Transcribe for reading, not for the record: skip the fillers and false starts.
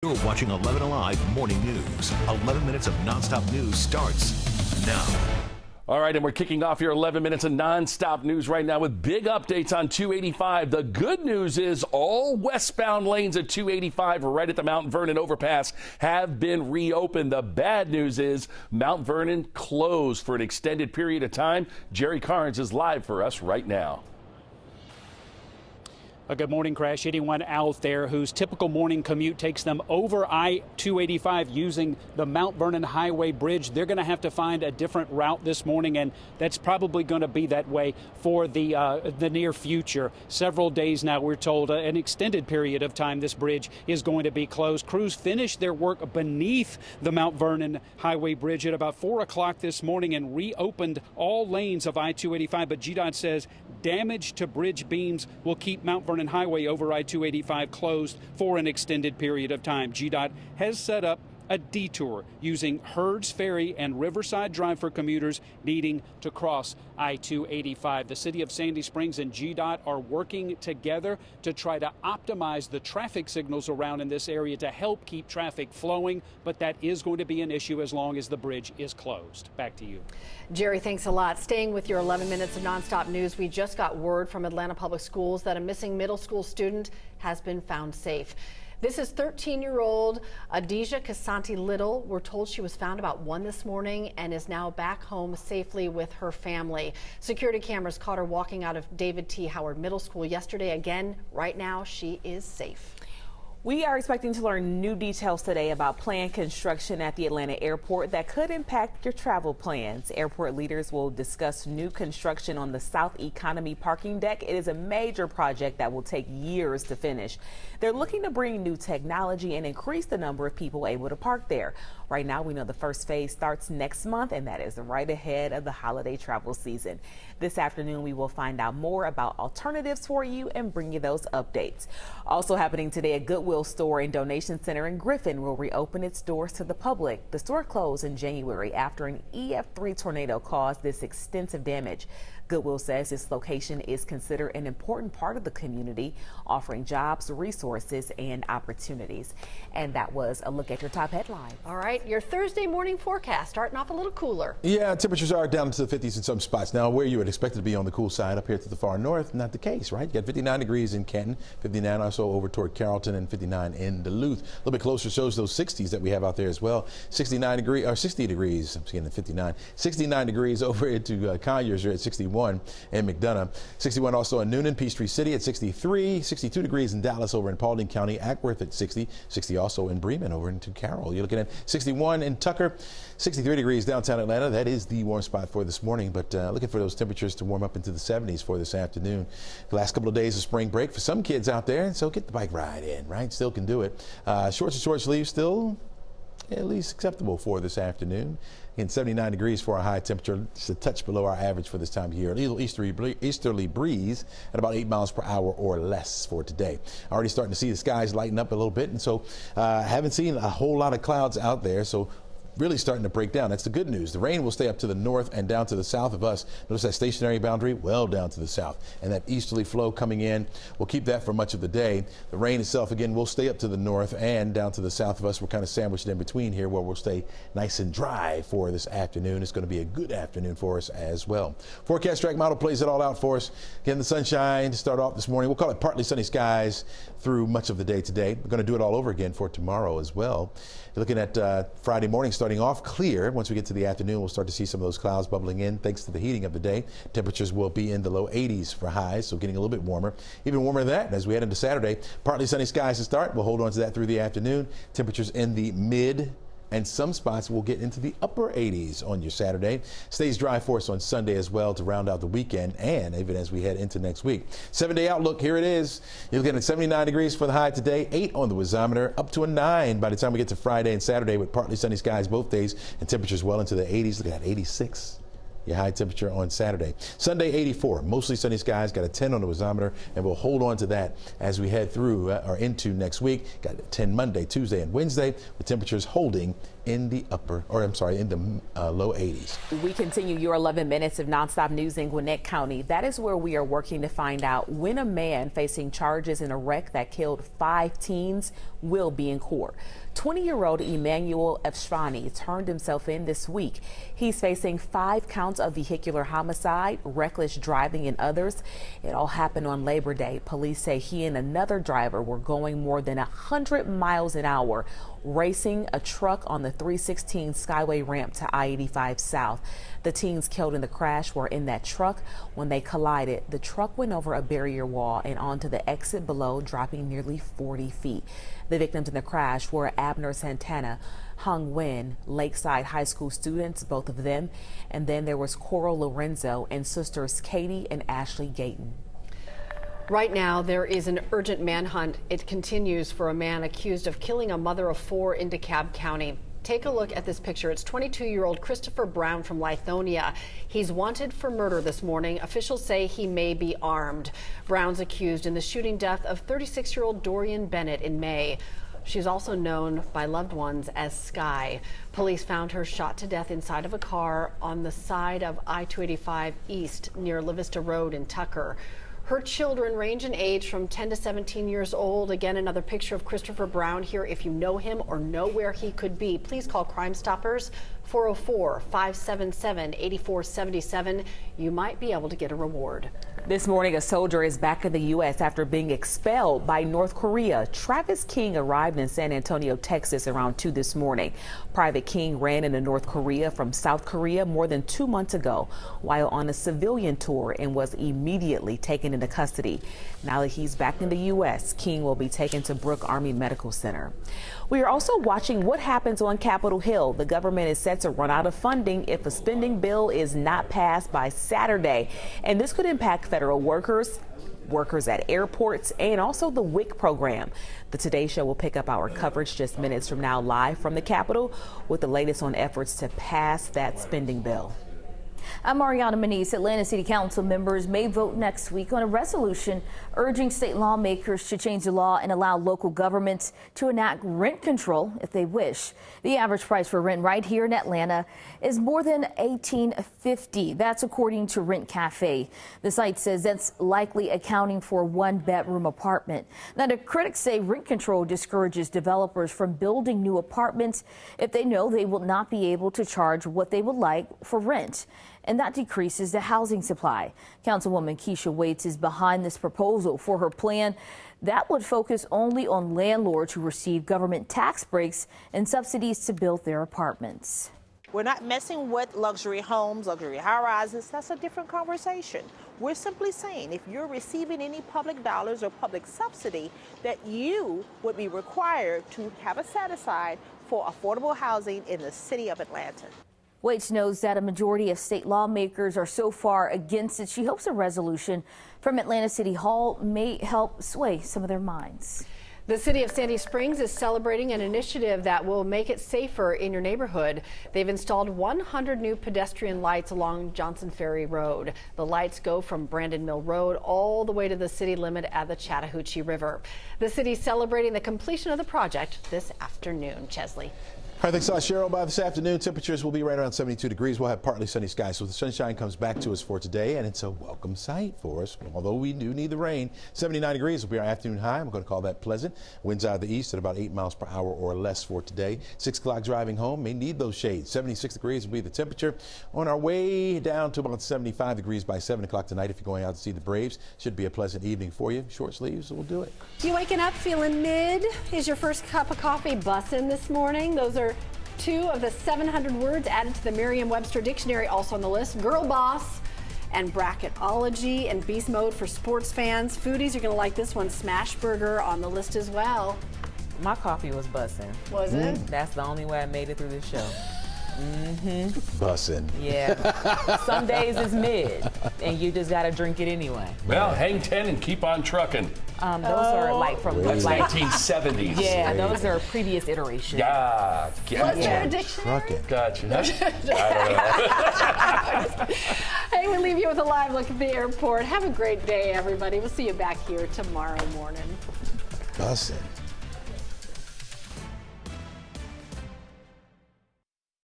You're watching 11 Alive Morning News. 11 minutes of nonstop news starts now. All right, and we're kicking off your 11 minutes of nonstop news right now with big updates on 285. The good news is all westbound lanes at 285 right at the Mount Vernon overpass have been reopened. The bad news is Mount Vernon closed for an extended period of time. Jerry Carnes is live for us right now. A good morning, Crash. Anyone out there whose typical morning commute takes them over I-285 using the Mount Vernon Highway Bridge, they're going to have to find a different route this morning, and that's probably going to be that way for the near future. Several days now, we're told, an extended period of time this bridge is going to be closed. Crews finished their work beneath the Mount Vernon Highway Bridge at about 4 o'clock this morning and reopened all lanes of I-285, but GDOT says damage to bridge beams will keep Mount Vernon Highway over I-285 closed for an extended period of time. GDOT has set up a detour using Herds Ferry and Riverside Drive for commuters needing to cross I-285. The city of Sandy Springs and GDOT are working together to try to optimize the traffic signals around in this area to help keep traffic flowing, but that is going to be an issue as long as the bridge is closed. Back to you. Jerry, thanks a lot. Staying with your 11 minutes of nonstop news, we just got word from Atlanta Public Schools that a missing middle school student has been found safe. This is 13-year-old Adija Casanti Little. We're told she was found about 1 this morning and is now back home safely with her family. Security cameras caught her walking out of David T. Howard Middle School yesterday. Again, right now, she is safe. We are expecting to learn new details today about planned construction at the Atlanta airport that could impact your travel plans. Airport leaders will discuss new construction on the South Economy parking deck. It is a major project that will take years to finish. They're looking to bring new technology and increase the number of people able to park there. Right now, we know the first phase starts next month, and that is right ahead of the holiday travel season. This afternoon, we will find out more about alternatives for you and bring you those updates. Also happening today, a Goodwill store and donation center in Griffin will reopen its doors to the public. The store closed in January after an EF3 tornado caused this extensive damage. Goodwill says this location is considered an important part of the community, offering jobs, resources, and opportunities. And that was a look at your top headlines. All right, your Thursday morning forecast starting off a little cooler. Yeah, temperatures are down to the 50s in some spots. Now, where you would expect it to be on the cool side up here to the far north, not the case, right? You got 59 degrees in Canton, 59 or so over toward Carrollton, and 59 in Duluth. A little bit closer shows those 60s that we have out there as well. 60 degrees, I'm seeing the 59. 69 degrees over into Conyers are at 61 in McDonough. 61 also in Noonan, Peachtree City at 63. 62 degrees in Dallas over in Paulding County. Ackworth at 60. 60 also in Bremen over into Carroll. You're looking at 61 in Tucker. 63 degrees downtown Atlanta. That is the warm spot for this morning, but looking for those temperatures to warm up into the 70s for this afternoon. The last couple of days of spring break for some kids out there, so get the bike ride in, right? Still can do it. Shorts and short sleeves still at least acceptable for this afternoon. Again, 79 degrees for a high temperature, just a touch below our average for this time of year. A little easterly breeze at about 8 miles per hour or less for today. Already starting to see the skies lighten up a little bit, and so haven't seen a whole lot of clouds out there, so really starting to break down. That's the good news. The rain will stay up to the north and down to the south of us. Notice that stationary boundary well down to the south, and that easterly flow coming in will keep that for much of the day. The rain itself again will stay up to the north and down to the south of us. We're kind of sandwiched in between here where we'll stay nice and dry for this afternoon. It's going to be a good afternoon for us as well. Forecast track model plays it all out for us. Again, the sunshine to start off this morning. We'll call it partly sunny skies through much of the day today. We're going to do it all over again for tomorrow as well. You're looking at Friday morning starting off clear. Once we get to the afternoon, we'll start to see some of those clouds bubbling in thanks to the heating of the day. Temperatures will be in the low 80s for highs, so getting a little bit warmer. Even warmer than that as we head into Saturday. Partly sunny skies to start. We'll hold on to that through the afternoon. Temperatures in the mid and some spots will get into the upper 80s on your Saturday. Stays dry for us on Sunday as well to round out the weekend and even as we head into next week. 7-day outlook, here it is. You're looking at 79 degrees for the high today, 8 on the wazometer, up to a 9 by the time we get to Friday and Saturday with partly sunny skies both days and temperatures well into the 80s. Look at that, 86. Your high temperature on Saturday. Sunday, 84. Mostly sunny skies. Got a 10 on the odometer, and we'll hold on to that as we head through or into next week. Got a 10 Monday, Tuesday, and Wednesday, with temperatures holding in the low 80s. We continue your 11 minutes of nonstop news in Gwinnett County. That is where we are working to find out when a man facing charges in a wreck that killed 5 teens will be in court. 20-year-old Emmanuel Efshani turned himself in this week. He's facing 5 counts of vehicular homicide, reckless driving, and others. It all happened on Labor Day. Police say he and another driver were going more than 100 miles an hour, racing a truck on the 316 Skyway ramp to I-85 South. The teens killed in the crash were in that truck. When they collided, the truck went over a barrier wall and onto the exit below, dropping nearly 40 feet. The victims in the crash were Abner Santana, Hung Nguyen, Lakeside High School students, both of them. And then there was Coral Lorenzo and sisters Katie and Ashley Gayton. Right now, there is an urgent manhunt. It continues for a man accused of killing a mother of 4 in DeKalb County. Take a look at this picture. It's 22-year-old Christopher Brown from Lithonia. He's wanted for murder this morning. Officials say he may be armed. Brown's accused in the shooting death of 36-year-old Dorian Bennett in May. She's also known by loved ones as Sky. Police found her shot to death inside of a car on the side of I-285 East near La Vista Road in Tucker. Her children range in age from 10 to 17 years old. Again, another picture of Christopher Brown here. If you know him or know where he could be, please call Crime Stoppers 404-577-8477. You might be able to get a reward. This morning, a soldier is back in the U.S. after being expelled by North Korea. Travis King arrived in San Antonio, Texas around 2 this morning. Private King ran into North Korea from South Korea more than 2 months ago while on a civilian tour and was immediately taken into custody. Now that he's back in the U.S., King will be taken to Brooke Army Medical Center. We are also watching what happens on Capitol Hill. The government is set to run out of funding if a spending bill is not passed by Saturday. And this could impact federal workers at airports, and also the WIC program. The Today Show will pick up our coverage just minutes from now live from the Capitol with the latest on efforts to pass that spending bill. I'm Mariana Manise. Atlanta City Council members may vote next week on a resolution urging state lawmakers to change the law and allow local governments to enact rent control if they wish. The average price for rent right here in Atlanta is more than $18.50. That's according to Rent Cafe. The site says that's likely accounting for a 1-bedroom apartment. Now, the critics say rent control discourages developers from building new apartments if they know they will not be able to charge what they would like for rent. And that decreases the housing supply. Councilwoman Keisha Waits is behind this proposal for her plan that would focus only on landlords who receive government tax breaks and subsidies to build their apartments. We're not messing with luxury homes, luxury high-rises. That's a different conversation. We're simply saying if you're receiving any public dollars or public subsidy, that you would be required to have a set-aside for affordable housing in the city of Atlanta. Waits knows that a majority of state lawmakers are so far against it. She hopes a resolution from Atlanta City Hall may help sway some of their minds. The city of Sandy Springs is celebrating an initiative that will make it safer in your neighborhood. They've installed 100 new pedestrian lights along Johnson Ferry Road. The lights go from Brandon Mill Road all the way to the city limit at the Chattahoochee River. The city is celebrating the completion of the project this afternoon. Chesley. All right, thanks a lot, Cheryl. By this afternoon, temperatures will be right around 72 degrees. We'll have partly sunny skies, so the sunshine comes back to us for today, and it's a welcome sight for us. Although we do need the rain, 79 degrees will be our afternoon high. I'm going to call that pleasant. Winds out of the east at about 8 miles per hour or less for today. 6 o'clock driving home, may need those shades. 76 degrees will be the temperature. On our way down to about 75 degrees by 7 o'clock tonight if you're going out to see the Braves. Should be a pleasant evening for you. Short sleeves will do it. You waking up feeling mid? Is your first cup of coffee bussin' this morning? Those are 2 of the 700 words added to the Merriam-Webster dictionary. Also on the list, girl boss and bracketology and beast mode for sports fans. Foodies, you're going to like this one, smash burger on the list as well. My coffee was bussin'. Was it? That's the only way I made it through this show. Bussin'. Yeah. Some days it's mid, and you just got to drink it anyway. Well, hang 10 and keep on trucking. Those are like from That's like 1970s. Yeah, those are previous iterations. Yeah. What's your addiction? Trucking. Gotcha. I don't know. with a live look at the airport. Have a great day, everybody. We'll see you back here tomorrow morning. Bussin'.